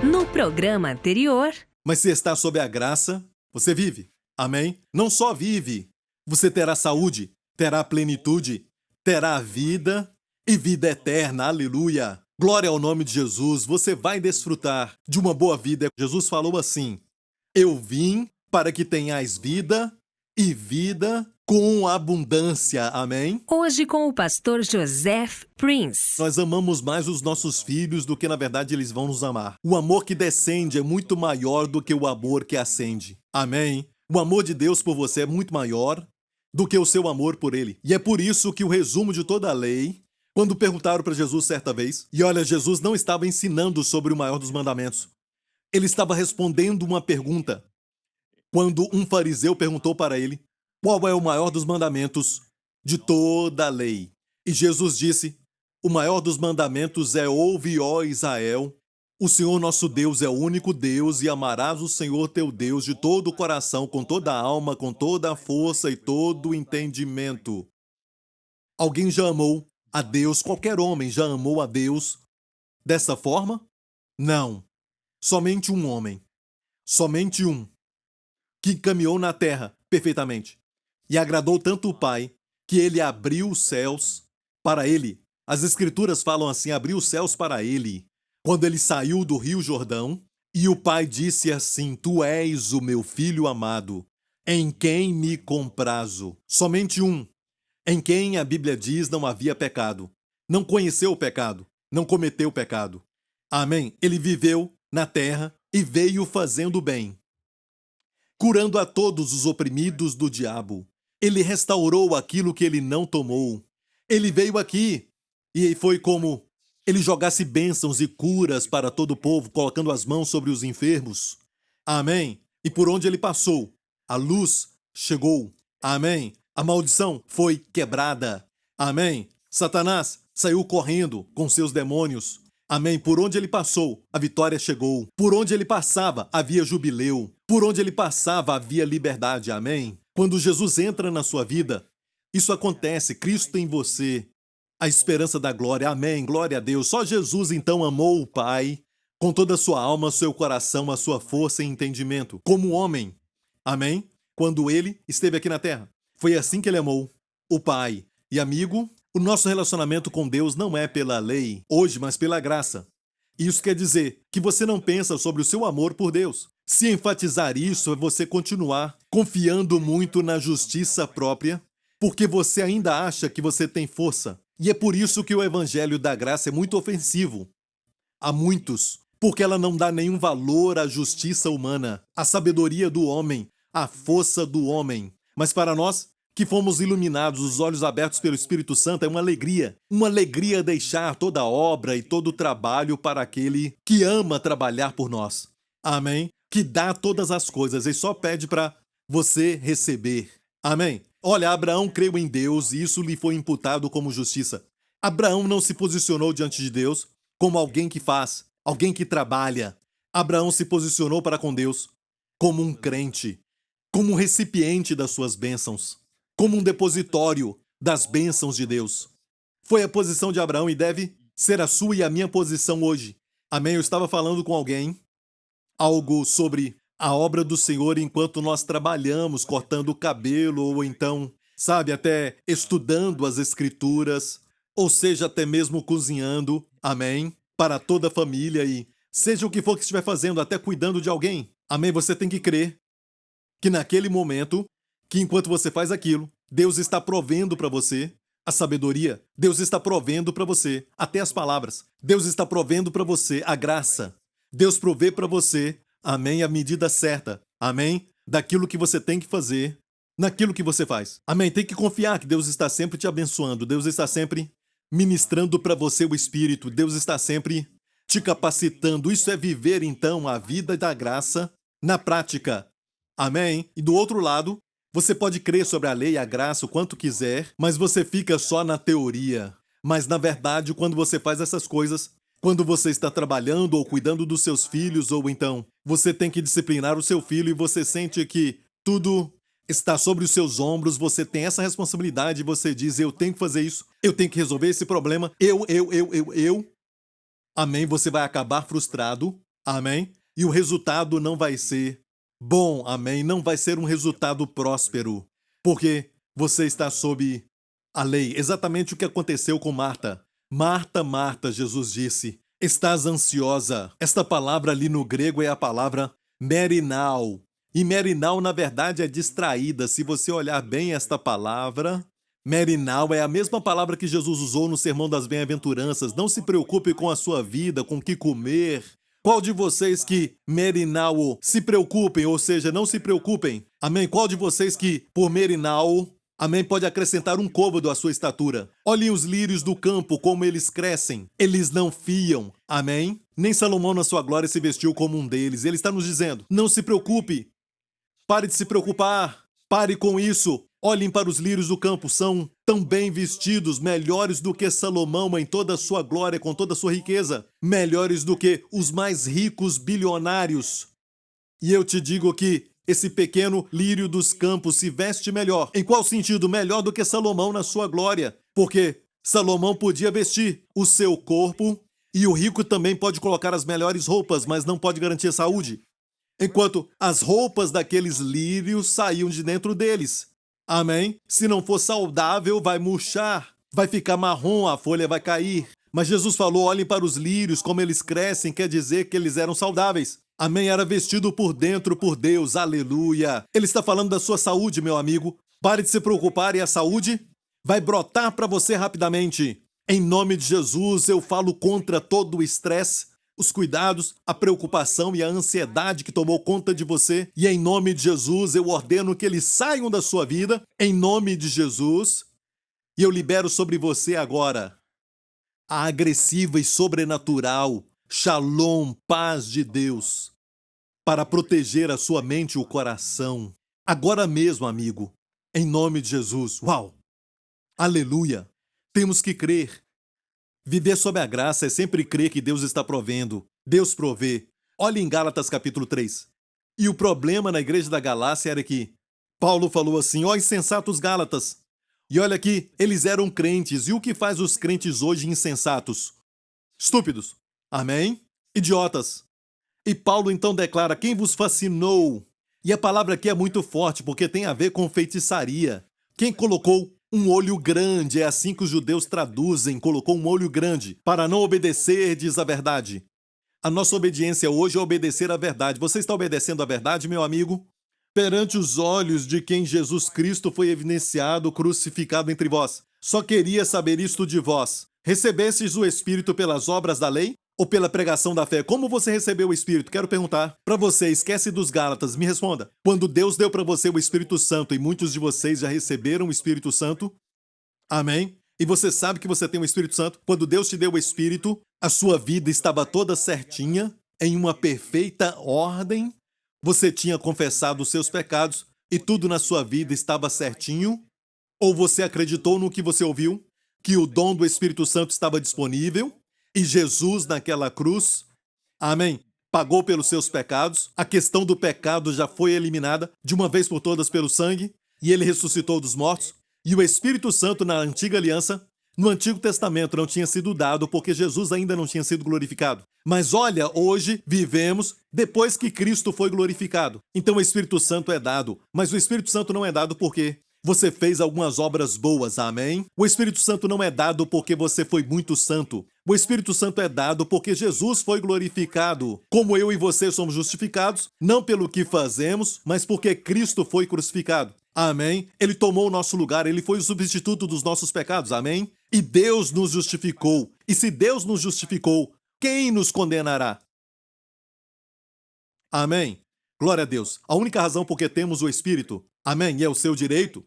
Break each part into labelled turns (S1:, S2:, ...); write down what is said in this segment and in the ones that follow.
S1: No programa anterior...
S2: Mas se está sob a graça, você vive. Amém? Não só vive. Você terá saúde, terá plenitude, terá vida e vida eterna. Aleluia. Glória ao nome de Jesus. Você vai desfrutar de uma boa vida. Jesus falou assim: eu vim para que tenhais vida e vida com abundância. Amém?
S1: Hoje com o pastor Joseph Prince.
S2: Nós amamos mais os nossos filhos do que, na verdade, eles vão nos amar. O amor que descende é muito maior do que o amor que ascende. Amém? O amor de Deus por você é muito maior do que o seu amor por ele. E é por isso que o resumo de toda a lei, quando perguntaram para Jesus certa vez, e olha, Jesus não estava ensinando sobre o maior dos mandamentos. Ele estava respondendo uma pergunta. Quando um fariseu perguntou para ele qual é o maior dos mandamentos de toda a lei. E Jesus disse: o maior dos mandamentos é: ouve, ó Israel, o Senhor nosso Deus é o único Deus e amarás o Senhor teu Deus de todo o coração, com toda a alma, com toda a força e todo o entendimento. Alguém já amou a Deus? Qualquer homem já amou a Deus dessa forma? Não. Somente um homem. Somente um. Que caminhou na terra perfeitamente. E agradou tanto o Pai, que ele abriu os céus para ele. As Escrituras falam assim: abriu os céus para ele, quando ele saiu do Rio Jordão, e o Pai disse assim: tu és o meu filho amado, em quem me comprazo. Somente um, em quem a Bíblia diz não havia pecado. Não conheceu o pecado, não cometeu o pecado. Amém? Ele viveu na terra e veio fazendo bem, curando a todos os oprimidos do diabo. Ele restaurou aquilo que ele não tomou. Ele veio aqui e foi como ele jogasse bênçãos e curas para todo o povo, colocando as mãos sobre os enfermos. Amém? E por onde ele passou, a luz chegou. Amém? A maldição foi quebrada. Amém? Satanás saiu correndo com seus demônios. Amém? Por onde ele passou, a vitória chegou. Por onde ele passava, havia jubileu. Por onde ele passava, havia liberdade. Amém? Quando Jesus entra na sua vida, isso acontece. Cristo em você, a esperança da glória. Amém? Glória a Deus. Só Jesus, então, amou o Pai com toda a sua alma, seu coração, a sua força e entendimento, como homem. Amém? Quando ele esteve aqui na terra. Foi assim que ele amou o Pai. E amigo, o nosso relacionamento com Deus não é pela lei hoje, mas pela graça. Isso quer dizer que você não pensa sobre o seu amor por Deus. Se enfatizar isso é você continuar confiando muito na justiça própria, porque você ainda acha que você tem força. E é por isso que o evangelho da graça é muito ofensivo a muitos, porque ela não dá nenhum valor à justiça humana, à sabedoria do homem, à força do homem. Mas para nós, que fomos iluminados, os olhos abertos pelo Espírito Santo, é uma alegria deixar toda a obra e todo o trabalho para aquele que ama trabalhar por nós. Amém? Que dá todas as coisas e só pede para você receber. Amém? Olha, Abraão creu em Deus e isso lhe foi imputado como justiça. Abraão não se posicionou diante de Deus como alguém que faz, alguém que trabalha. Abraão se posicionou para com Deus como um crente, como um recipiente das suas bênçãos, como um depositório das bênçãos de Deus. Foi a posição de Abraão e deve ser a sua e a minha posição hoje. Amém? Eu estava falando com alguém algo sobre a obra do Senhor enquanto nós trabalhamos, cortando o cabelo, ou então, sabe, até estudando as Escrituras, ou seja, até mesmo cozinhando, amém, para toda a família e seja o que for que estiver fazendo, até cuidando de alguém, amém, você tem que crer que naquele momento, que enquanto você faz aquilo, Deus está provendo para você a sabedoria, Deus está provendo para você até as palavras, Deus está provendo para você a graça, Deus provê para você, amém, a medida certa, amém, daquilo que você tem que fazer, naquilo que você faz. Amém, tem que confiar que Deus está sempre te abençoando, Deus está sempre ministrando para você o Espírito, Deus está sempre te capacitando. Isso é viver, então, a vida da graça na prática. Amém? E do outro lado, você pode crer sobre a lei e a graça o quanto quiser, mas você fica só na teoria. Mas, na verdade, quando você faz essas coisas, quando você está trabalhando ou cuidando dos seus filhos, ou então você tem que disciplinar o seu filho e você sente que tudo está sobre os seus ombros, você tem essa responsabilidade e você diz: eu tenho que fazer isso, eu tenho que resolver esse problema, eu. Amém? Você vai acabar frustrado Amém? E o resultado não vai ser bom, amém? Não vai ser um resultado próspero, porque você está sob a lei. Exatamente o que aconteceu com Marta. Marta, Marta, Jesus disse, estás ansiosa. Esta palavra ali no grego é a palavra merinal. E merinal, na verdade, é distraída. Se você olhar bem esta palavra, merinal é a mesma palavra que Jesus usou no Sermão das Bem-aventuranças. Não se preocupe com a sua vida, com o que comer. Qual de vocês que merinal se preocupem, ou seja, não se preocupem? Amém? Qual de vocês que, por merinal, amém, pode acrescentar um côvado à sua estatura? Olhem os lírios do campo, como eles crescem. Eles não fiam. Amém? Nem Salomão na sua glória se vestiu como um deles. Ele está nos dizendo, não se preocupe. Pare de se preocupar. Pare com isso. Olhem para os lírios do campo, são tão bem vestidos, melhores do que Salomão em toda a sua glória, com toda a sua riqueza, melhores do que os mais ricos bilionários. E eu te digo que esse pequeno lírio dos campos se veste melhor. Em qual sentido? Melhor do que Salomão na sua glória. Porque Salomão podia vestir o seu corpo e o rico também pode colocar as melhores roupas, mas não pode garantir a saúde. Enquanto as roupas daqueles lírios saíam de dentro deles. Amém? Se não for saudável, vai murchar, vai ficar marrom, a folha vai cair. Mas Jesus falou, olhem para os lírios, como eles crescem, quer dizer que eles eram saudáveis. Amém? Era vestido por dentro por Deus, aleluia. Ele está falando da sua saúde, meu amigo. Pare de se preocupar e a saúde vai brotar para você rapidamente. Em nome de Jesus, eu falo contra todo o estresse, os cuidados, a preocupação e a ansiedade que tomou conta de você. E em nome de Jesus, eu ordeno que eles saiam da sua vida, em nome de Jesus. E eu libero sobre você agora a agressiva e sobrenatural Shalom, paz de Deus, para proteger a sua mente e o coração. Agora mesmo, amigo, em nome de Jesus. Uau! Aleluia! Temos que crer. Viver sob a graça é sempre crer que Deus está provendo. Deus provê. Olhe em Gálatas capítulo 3. E o problema na igreja da Galácia era que Paulo falou assim, ó insensatos Gálatas. E olha aqui, eles eram crentes. E o que faz os crentes hoje insensatos? Estúpidos. Amém? Idiotas. E Paulo então declara, quem vos fascinou? E a palavra aqui é muito forte, porque tem a ver com feitiçaria. Quem colocou um olho grande, é assim que os judeus traduzem, colocou um olho grande, para não obedecer, diz a verdade. A nossa obediência hoje é obedecer à verdade. Você está obedecendo à verdade, meu amigo? Perante os olhos de quem Jesus Cristo foi evidenciado, crucificado entre vós. Só queria saber isto de vós. Recebestes o Espírito pelas obras da lei ou pela pregação da fé? Como você recebeu o Espírito? Quero perguntar para você, esquece dos Gálatas, me responda. Quando Deus deu para você o Espírito Santo, e muitos de vocês já receberam o Espírito Santo, amém? E você sabe que você tem o Espírito Santo? Quando Deus te deu o Espírito, a sua vida estava toda certinha, em uma perfeita ordem, você tinha confessado os seus pecados e tudo na sua vida estava certinho? Ou você acreditou no que você ouviu? Que o dom do Espírito Santo estava disponível? E Jesus naquela cruz, amém, pagou pelos seus pecados, a questão do pecado já foi eliminada de uma vez por todas pelo sangue, e ele ressuscitou dos mortos, e o Espírito Santo na antiga aliança, no Antigo Testamento não tinha sido dado porque Jesus ainda não tinha sido glorificado. Mas olha, hoje vivemos depois que Cristo foi glorificado. Então o Espírito Santo é dado, mas o Espírito Santo não é dado porque você fez algumas obras boas, amém? O Espírito Santo não é dado porque você foi muito santo. O Espírito Santo é dado porque Jesus foi glorificado. Como eu e você somos justificados, não pelo que fazemos, mas porque Cristo foi crucificado. Amém? Ele tomou o nosso lugar, ele foi o substituto dos nossos pecados, amém? E Deus nos justificou. E se Deus nos justificou, quem nos condenará? Amém? Glória a Deus. A única razão por que temos o Espírito, amém, e é o seu direito,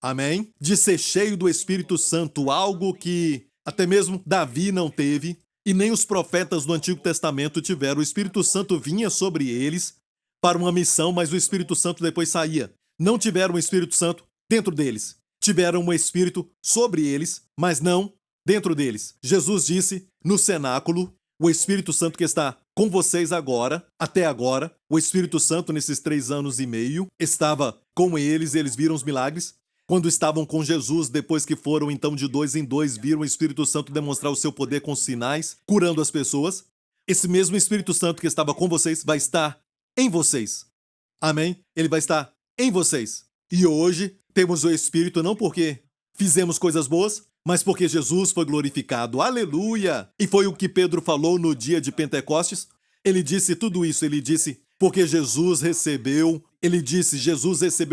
S2: amém, de ser cheio do Espírito Santo, algo que até mesmo Davi não teve, e nem os profetas do Antigo Testamento tiveram. O Espírito Santo vinha sobre eles para uma missão, mas o Espírito Santo depois saía. Não tiveram o Espírito Santo dentro deles. Tiveram o Espírito sobre eles, mas não dentro deles. Jesus disse no cenáculo, o Espírito Santo que está com vocês agora, até agora, o Espírito Santo nesses 3 anos e meio, estava com eles, eles viram os milagres. Quando estavam com Jesus, depois que foram então de 2 em 2, viram o Espírito Santo demonstrar o seu poder com sinais, curando as pessoas. esse mesmo Espírito Santo que estava com vocês vai estar em vocês. Amém? Ele vai estar em vocês. E hoje temos o Espírito não porque fizemos coisas boas, mas porque Jesus foi glorificado. Aleluia! E foi o que Pedro falou no dia de Pentecostes. Ele disse tudo isso. Ele disse, porque Jesus recebeu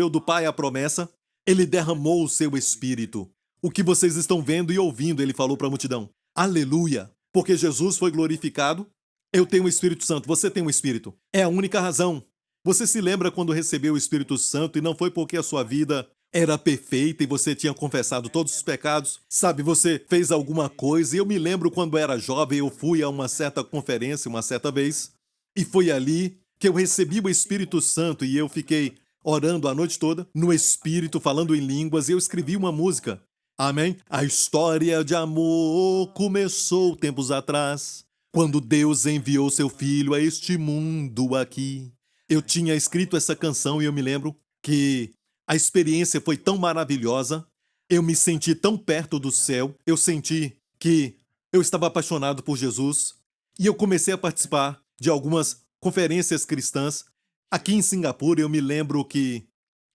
S2: do Pai a promessa. Ele derramou o seu Espírito. O que vocês estão vendo e ouvindo, ele falou para a multidão. Aleluia! Porque Jesus foi glorificado. Eu tenho o Espírito Santo, você tem o Espírito. É a única razão. Você se lembra quando recebeu o Espírito Santo e não foi porque a sua vida era perfeita e você tinha confessado todos os pecados? Sabe, você fez alguma coisa e eu me lembro quando era jovem, eu fui a uma certa conferência uma certa vez e foi ali que eu recebi o Espírito Santo e eu fiquei orando a noite toda no Espírito, falando em línguas e eu escrevi uma música. Amém? A história de amor começou tempos atrás, quando Deus enviou seu Filho a este mundo aqui. Eu tinha escrito essa canção e eu me lembro que a experiência foi tão maravilhosa, eu me senti tão perto do céu, eu senti que eu estava apaixonado por Jesus e eu comecei a participar de algumas conferências cristãs. Aqui em Singapura eu me lembro que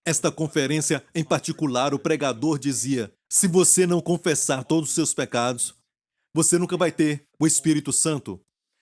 S2: esta conferência em particular, o pregador dizia, se você não confessar todos os seus pecados, você nunca vai ter o Espírito Santo.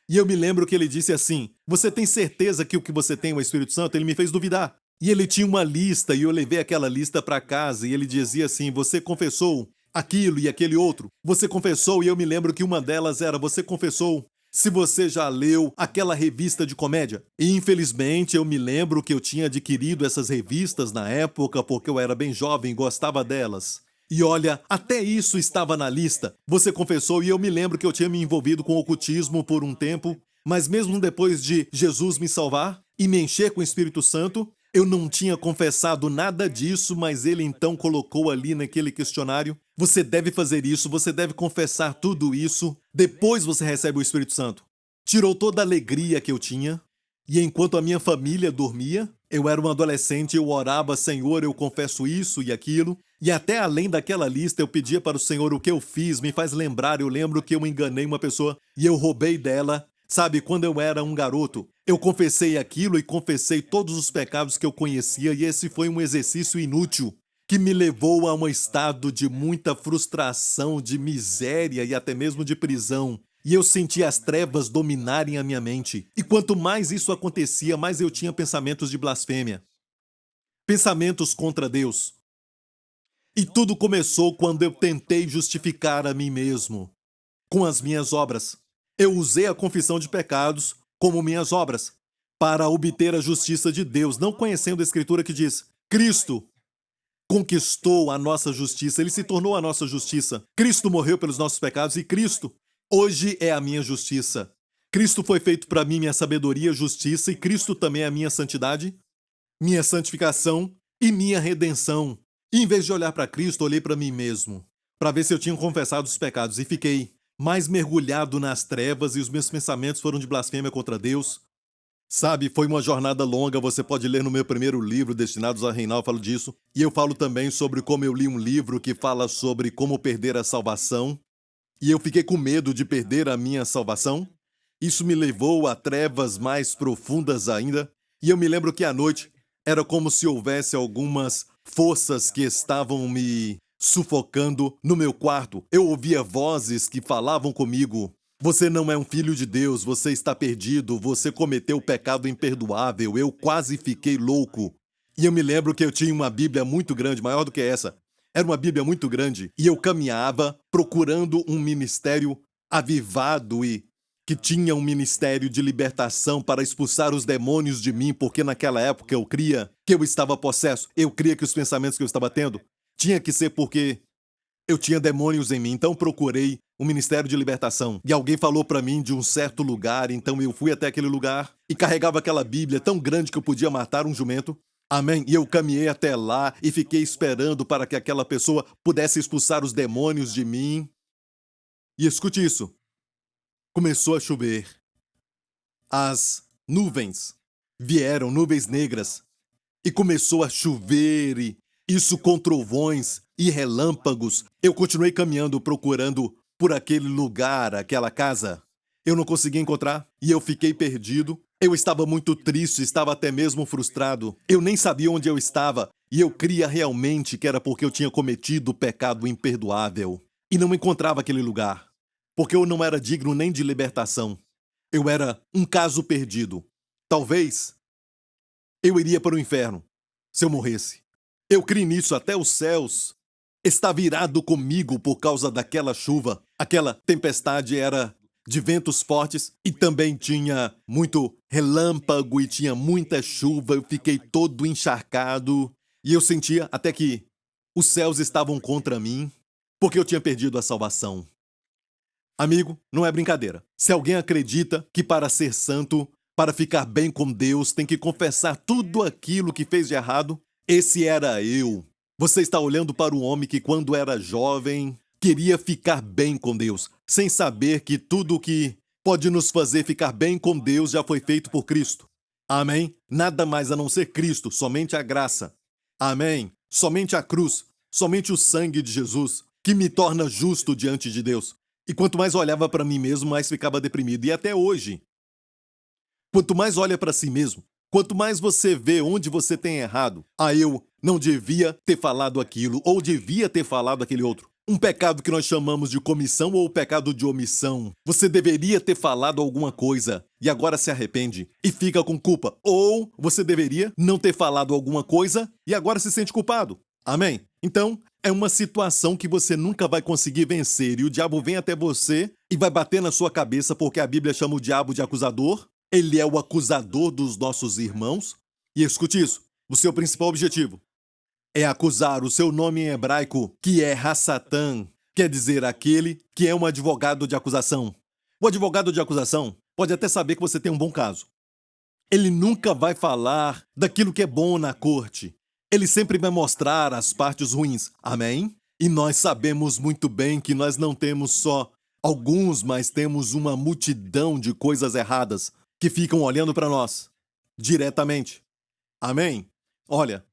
S2: E eu me lembro que ele disse assim, você tem certeza que o que você tem é o Espírito Santo? Ele me fez duvidar. E ele tinha uma lista e eu levei aquela lista para casa e ele dizia assim, você confessou aquilo e aquele outro. Você confessou e eu me lembro que uma delas era, você confessou se você já leu aquela revista de comédia. E infelizmente eu me lembro que eu tinha adquirido essas revistas na época porque eu era bem jovem e gostava delas. E olha, até isso estava na lista. Você confessou e eu me lembro que eu tinha me envolvido com o ocultismo por um tempo, mas mesmo depois de Jesus me salvar e me encher com o Espírito Santo, eu não tinha confessado nada disso, mas ele então colocou ali naquele questionário, você deve fazer isso, você deve confessar tudo isso, depois você recebe o Espírito Santo. Tirou toda a alegria que eu tinha, e enquanto a minha família dormia, eu era um adolescente, eu orava, Senhor, eu confesso isso e aquilo, e até além daquela lista eu pedia para o Senhor o que eu fiz, me faz lembrar, eu lembro que eu enganei uma pessoa e eu roubei dela. Sabe, quando eu era um garoto, eu confessei aquilo e confessei todos os pecados que eu conhecia e esse foi um exercício inútil que me levou a um estado de muita frustração, de miséria e até mesmo de prisão. E eu sentia as trevas dominarem a minha mente. E quanto mais isso acontecia, mais eu tinha pensamentos de blasfêmia. Pensamentos contra Deus. E tudo começou quando eu tentei justificar a mim mesmo com as minhas obras. Eu usei a confissão de pecados como minhas obras para obter a justiça de Deus, não conhecendo a Escritura que diz, Cristo conquistou a nossa justiça, Ele se tornou a nossa justiça. Cristo morreu pelos nossos pecados e Cristo hoje é a minha justiça. Cristo foi feito para mim minha sabedoria, justiça e Cristo também é a minha santidade, minha santificação e minha redenção. E em vez de olhar para Cristo, olhei para mim mesmo, para ver se eu tinha confessado os pecados e fiquei mais mergulhado nas trevas e os meus pensamentos foram de blasfêmia contra Deus. Sabe, foi uma jornada longa, você pode ler no meu primeiro livro, Destinados a Reinar, eu falo disso. E eu falo também sobre como eu li um livro que fala sobre como perder a salvação. E eu fiquei com medo de perder a minha salvação. Isso me levou a trevas mais profundas ainda. E eu me lembro que à noite era como se houvesse algumas forças que estavam me sufocando no meu quarto. Eu ouvia vozes que falavam comigo. Você não é um filho de Deus, você está perdido, você cometeu o pecado imperdoável. Eu quase fiquei louco. E eu me lembro que eu tinha uma Bíblia muito grande, maior do que essa. Era uma Bíblia muito grande. E eu caminhava procurando um ministério avivado e que tinha um ministério de libertação para expulsar os demônios de mim, porque naquela época eu cria que eu estava possesso. Eu cria que os pensamentos que eu estava tendo tinha que ser porque eu tinha demônios em mim. Então procurei um ministério de libertação. E alguém falou para mim de um certo lugar, então eu fui até aquele lugar e carregava aquela Bíblia tão grande que eu podia matar um jumento. Amém? E eu caminhei até lá e fiquei esperando para que aquela pessoa pudesse expulsar os demônios de mim. E escute isso. Começou a chover. As nuvens vieram, nuvens negras, e começou a chover, e isso com trovões e relâmpagos. Eu continuei caminhando, procurando por aquele lugar, aquela casa. Eu não conseguia encontrar e eu fiquei perdido. Eu estava muito triste, estava até mesmo frustrado. Eu nem sabia onde eu estava e eu cria realmente que era porque eu tinha cometido o pecado imperdoável e não encontrava aquele lugar, porque eu não era digno nem de libertação. Eu era um caso perdido. Talvez eu iria para o inferno se eu morresse. Eu criei nisso, até os céus estava irado comigo por causa daquela chuva. Aquela tempestade era de ventos fortes e também tinha muito relâmpago e tinha muita chuva. Eu fiquei todo encharcado e eu sentia até que os céus estavam contra mim porque eu tinha perdido a salvação. Amigo, não é brincadeira. Se alguém acredita que para ser santo, para ficar bem com Deus, tem que confessar tudo aquilo que fez de errado, esse era eu. Você está olhando para um homem que, quando era jovem, queria ficar bem com Deus, sem saber que tudo o que pode nos fazer ficar bem com Deus já foi feito por Cristo. Amém? Nada mais a não ser Cristo, somente a graça. Amém? Somente a cruz, somente o sangue de Jesus, que me torna justo diante de Deus. E quanto mais olhava para mim mesmo, mais ficava deprimido. E até hoje, quanto mais olha para si mesmo, quanto mais você vê onde você tem errado, eu não devia ter falado aquilo, ou devia ter falado aquele outro. Um pecado que nós chamamos de comissão ou pecado de omissão. Você deveria ter falado alguma coisa e agora se arrepende e fica com culpa. Ou você deveria não ter falado alguma coisa e agora se sente culpado. Amém? Então, é uma situação que você nunca vai conseguir vencer e o diabo vem até você e vai bater na sua cabeça porque a Bíblia chama o diabo de acusador. Ele é o acusador dos nossos irmãos. E escute isso, o seu principal objetivo é acusar o seu nome em hebraico, que é Hassatan, quer dizer aquele que é um advogado de acusação. O advogado de acusação pode até saber que você tem um bom caso. Ele nunca vai falar daquilo que é bom na corte. Ele sempre vai mostrar as partes ruins. Amém? E nós sabemos muito bem que nós não temos só alguns, mas temos uma multidão de coisas erradas que ficam olhando para nós diretamente. Amém? Olha,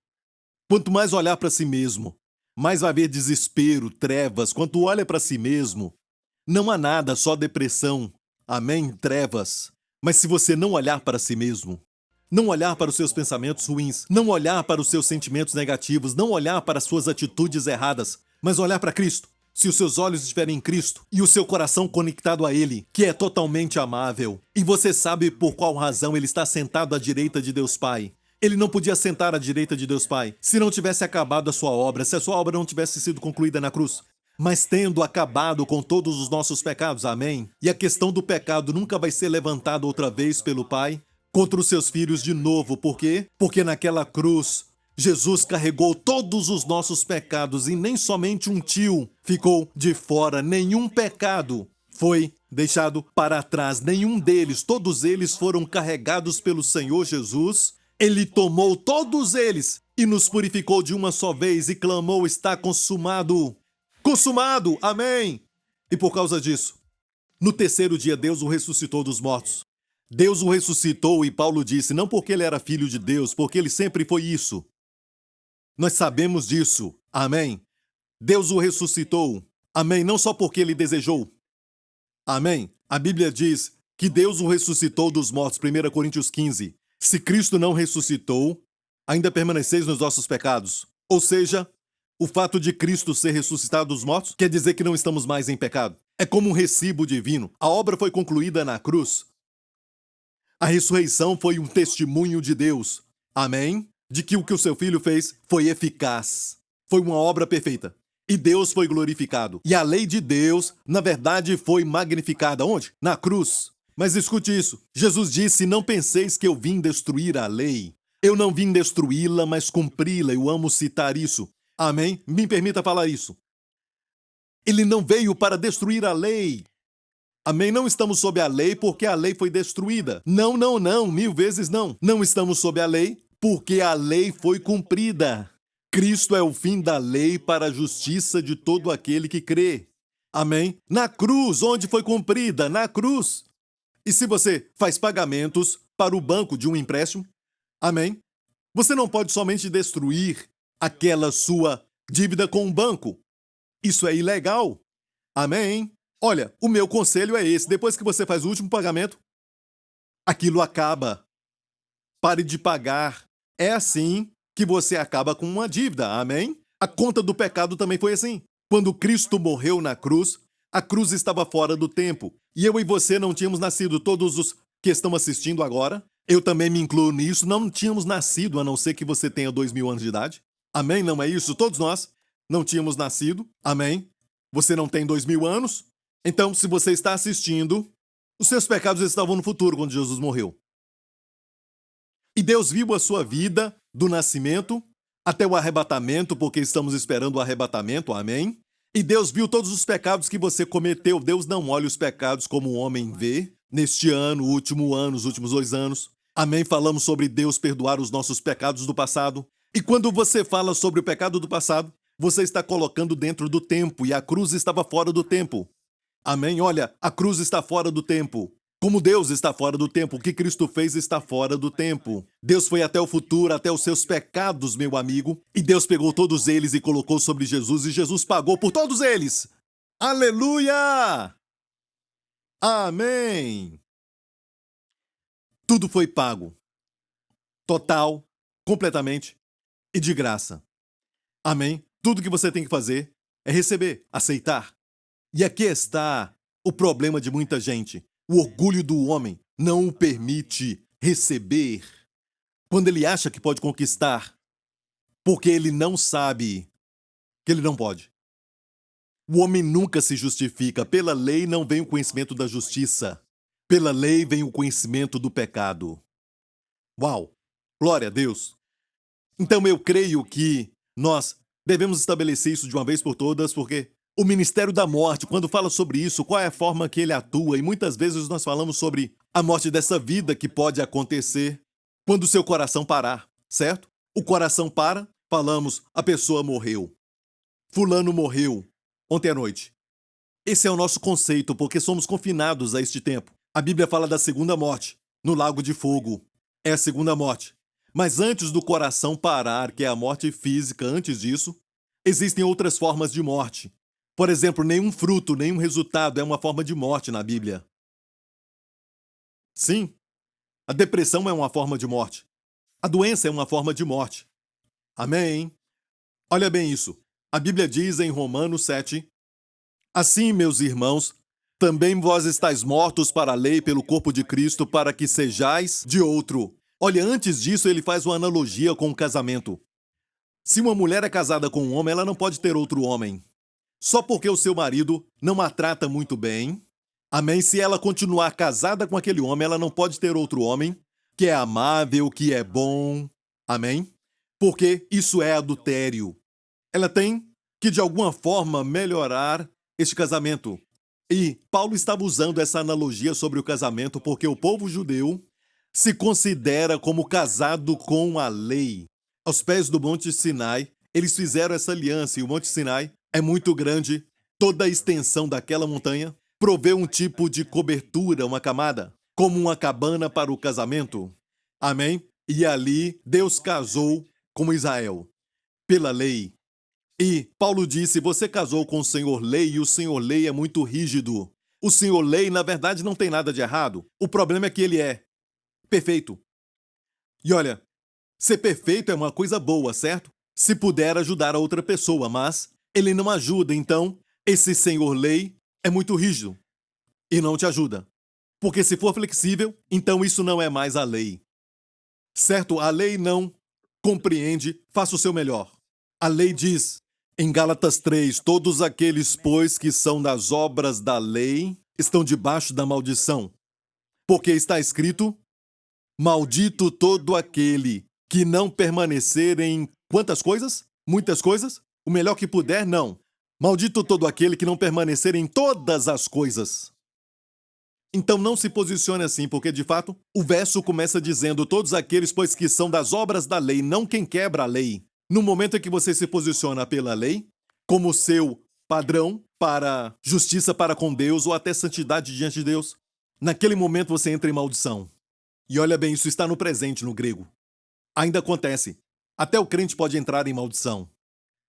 S2: quanto mais olhar para si mesmo, mais vai haver desespero, trevas. Quanto olha para si mesmo, não há nada, só depressão. Amém? Trevas. Mas se você não olhar para si mesmo, não olhar para os seus pensamentos ruins, não olhar para os seus sentimentos negativos, não olhar para as suas atitudes erradas, mas olhar para Cristo. Se os seus olhos estiverem em Cristo e o seu coração conectado a Ele, que é totalmente amável, e você sabe por qual razão Ele está sentado à direita de Deus Pai. Ele não podia sentar à direita de Deus Pai se não tivesse acabado a sua obra, se a sua obra não tivesse sido concluída na cruz. Mas tendo acabado com todos os nossos pecados, amém? E a questão do pecado nunca vai ser levantada outra vez pelo Pai contra os seus filhos de novo. Por quê? Porque naquela cruz, Jesus carregou todos os nossos pecados e nem somente um tio ficou de fora. Nenhum pecado foi deixado para trás. Nenhum deles, todos eles foram carregados pelo Senhor Jesus. Ele tomou todos eles e nos purificou de uma só vez e clamou: está consumado. Consumado! Amém! E por causa disso, no terceiro dia Deus o ressuscitou dos mortos. Deus o ressuscitou e Paulo disse, não porque ele era filho de Deus, porque ele sempre foi isso. Nós sabemos disso. Amém? Deus o ressuscitou. Amém? Não só porque ele desejou. Amém? A Bíblia diz que Deus o ressuscitou dos mortos. 1 Coríntios 15. Se Cristo não ressuscitou, ainda permaneceis nos vossos pecados. Ou seja, o fato de Cristo ser ressuscitado dos mortos quer dizer que não estamos mais em pecado. É como um recibo divino. A obra foi concluída na cruz. A ressurreição foi um testemunho de Deus. Amém? De que o seu filho fez foi eficaz. Foi uma obra perfeita. E Deus foi glorificado. E a lei de Deus, na verdade, foi magnificada. Onde? Na cruz. Mas escute isso. Jesus disse, não penseis que eu vim destruir a lei. Eu não vim destruí-la, mas cumpri-la. Eu amo citar isso. Amém? Me permita falar isso. Ele não veio para destruir a lei. Amém? Não estamos sob a lei porque a lei foi destruída. Não, não, não. 1000 vezes não. Não estamos sob a lei porque a lei foi cumprida. Cristo é o fim da lei para a justiça de todo aquele que crê. Amém? Na cruz, onde foi cumprida? Na cruz. E se você faz pagamentos para o banco de um empréstimo, amém? Você não pode somente destruir aquela sua dívida com o banco. Isso é ilegal. Amém? Olha, o meu conselho é esse. Depois que você faz o último pagamento, aquilo acaba. Pare de pagar. É assim que você acaba com uma dívida, amém? A conta do pecado também foi assim. Quando Cristo morreu na cruz, a cruz estava fora do tempo. E eu e você não tínhamos nascido. Todos os que estão assistindo agora, eu também me incluo nisso, não tínhamos nascido, a não ser que você tenha 2000 anos de idade. Amém? Não é isso? Todos nós não tínhamos nascido. Amém? Você não tem 2000 anos? Então, se você está assistindo, os seus pecados estavam no futuro quando Jesus morreu. E Deus viu a sua vida do nascimento até o arrebatamento, porque estamos esperando o arrebatamento, amém? E Deus viu todos os pecados que você cometeu. Deus não olha os pecados como o homem vê. Neste ano, último ano, os últimos 2 anos. Amém? Falamos sobre Deus perdoar os nossos pecados do passado. E quando você fala sobre o pecado do passado, você está colocando dentro do tempo, e a cruz estava fora do tempo. Amém? Olha, a cruz está fora do tempo. Como Deus está fora do tempo, o que Cristo fez está fora do tempo. Deus foi até o futuro, até os seus pecados, meu amigo, e Deus pegou todos eles e colocou sobre Jesus, e Jesus pagou por todos eles. Aleluia! Amém! Tudo foi pago. Total, completamente e de graça. Amém? Tudo que você tem que fazer é receber, aceitar. E aqui está o problema de muita gente. O orgulho do homem não o permite receber quando ele acha que pode conquistar, porque ele não sabe que ele não pode. O homem nunca se justifica. Pela lei não vem o conhecimento da justiça. Pela lei vem o conhecimento do pecado. Uau! Glória a Deus! Então eu creio que nós devemos estabelecer isso de uma vez por todas, porque o ministério da morte, quando fala sobre isso, qual é a forma que ele atua? E muitas vezes nós falamos sobre a morte dessa vida que pode acontecer quando o seu coração parar, certo? O coração para, falamos, a pessoa morreu. Fulano morreu ontem à noite. Esse é o nosso conceito, porque somos confinados a este tempo. A Bíblia fala da segunda morte, no lago de fogo. É a segunda morte. Mas antes do coração parar, que é a morte física, antes disso, existem outras formas de morte. Por exemplo, nenhum fruto, nenhum resultado é uma forma de morte na Bíblia. Sim, a depressão é uma forma de morte. A doença é uma forma de morte. Amém? Olha bem isso. A Bíblia diz em Romanos 7: Assim, meus irmãos, também vós estáis mortos para a lei pelo corpo de Cristo, para que sejais de outro. Olha, antes disso ele faz uma analogia com o casamento. Se uma mulher é casada com um homem, ela não pode ter outro homem. Só porque o seu marido não a trata muito bem. Amém? Se ela continuar casada com aquele homem, ela não pode ter outro homem que é amável, que é bom. Amém? Porque isso é adultério. Ela tem que, de alguma forma, melhorar este casamento. E Paulo estava usando essa analogia sobre o casamento porque o povo judeu se considera como casado com a lei. Aos pés do Monte Sinai, eles fizeram essa aliança e o Monte Sinai é muito grande. Toda a extensão daquela montanha provê um tipo de cobertura, uma camada, como uma cabana para o casamento. Amém? E ali Deus casou com Israel, pela lei. E Paulo disse, você casou com o Senhor Lei e o Senhor Lei é muito rígido. O Senhor Lei, na verdade, não tem nada de errado. O problema é que ele é perfeito. E olha, ser perfeito é uma coisa boa, certo? Se puder ajudar a outra pessoa, mas ele não ajuda, então esse Senhor Lei é muito rígido e não te ajuda. Porque se for flexível, então isso não é mais a lei. Certo? A lei não compreende, faça o seu melhor. A lei diz, em Gálatas 3, todos aqueles, pois, que são das obras da lei, estão debaixo da maldição. Porque está escrito, maldito todo aquele que não permanecer em quantas coisas? Muitas coisas? O melhor que puder? Não. Maldito todo aquele que não permanecer em todas as coisas. Então não se posicione assim, porque de fato o verso começa dizendo todos aqueles, pois que são das obras da lei, não quem quebra a lei. No momento em que você se posiciona pela lei, como seu padrão para justiça para com Deus ou até santidade diante de Deus, naquele momento você entra em maldição. E olha bem, isso está no presente no grego. Ainda acontece. Até o crente pode entrar em maldição.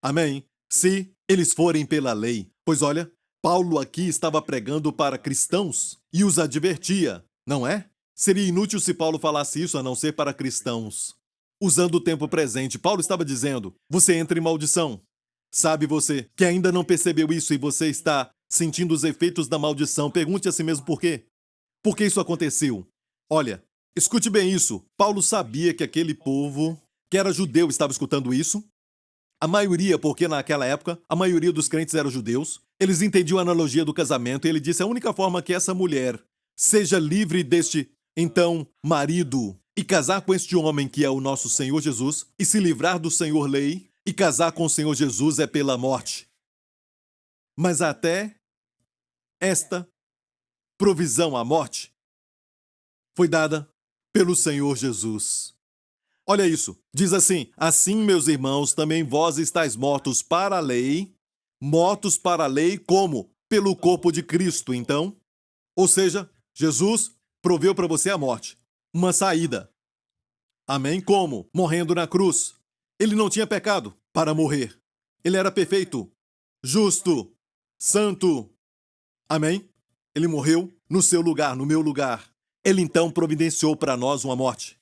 S2: Amém? Se eles forem pela lei. Pois olha, Paulo aqui estava pregando para cristãos e os advertia, não é? Seria inútil se Paulo falasse isso a não ser para cristãos. Usando o tempo presente, Paulo estava dizendo: você entra em maldição. Sabe você que ainda não percebeu isso e você está sentindo os efeitos da maldição? Pergunte a si mesmo por quê. Por que isso aconteceu? Olha, escute bem isso. Paulo sabia que aquele povo, que era judeu, estava escutando isso. A maioria, porque naquela época, a maioria dos crentes eram judeus. Eles entendiam a analogia do casamento e ele disse: a única forma que essa mulher seja livre deste, então, marido e casar com este homem que é o nosso Senhor Jesus e se livrar do Senhor Lei e casar com o Senhor Jesus é pela morte. Mas até esta provisão à morte foi dada pelo Senhor Jesus. Olha isso, diz assim: assim, meus irmãos, também vós estáis mortos para a lei como? Pelo corpo de Cristo, então. Ou seja, Jesus proveu para você a morte, uma saída. Amém? Como? Morrendo na cruz. Ele não tinha pecado para morrer. Ele era perfeito, justo, santo. Amém? Ele morreu no seu lugar, no meu lugar. Ele então providenciou para nós uma morte.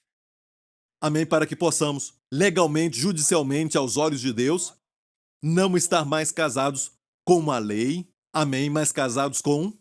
S2: Amém? Para que possamos, legalmente, judicialmente, aos olhos de Deus, não estar mais casados com uma lei. Amém? Mas casados com...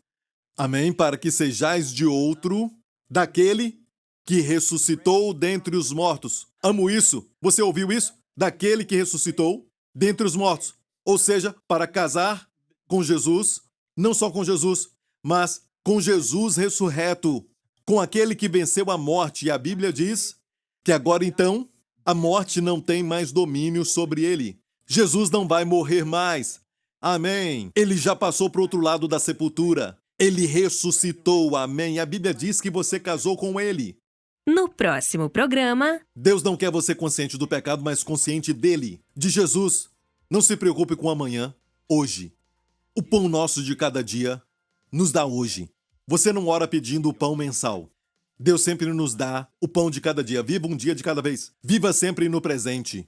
S2: Amém? Para que sejais de outro, daquele que ressuscitou dentre os mortos. Amo isso. Você ouviu isso? Daquele que ressuscitou dentre os mortos. Ou seja, para casar com Jesus, não só com Jesus, mas com Jesus ressurreto, com aquele que venceu a morte. E a Bíblia diz que agora então a morte não tem mais domínio sobre ele. Jesus não vai morrer mais. Amém. Ele já passou para o outro lado da sepultura. Ele ressuscitou. Amém. A Bíblia diz que você casou com ele.
S1: No próximo programa...
S2: Deus não quer você consciente do pecado, mas consciente dele, de Jesus. Não se preocupe com amanhã, hoje. O pão nosso de cada dia nos dá hoje. Você não ora pedindo o pão mensal. Deus sempre nos dá o pão de cada dia. Viva um dia de cada vez. Viva sempre no presente.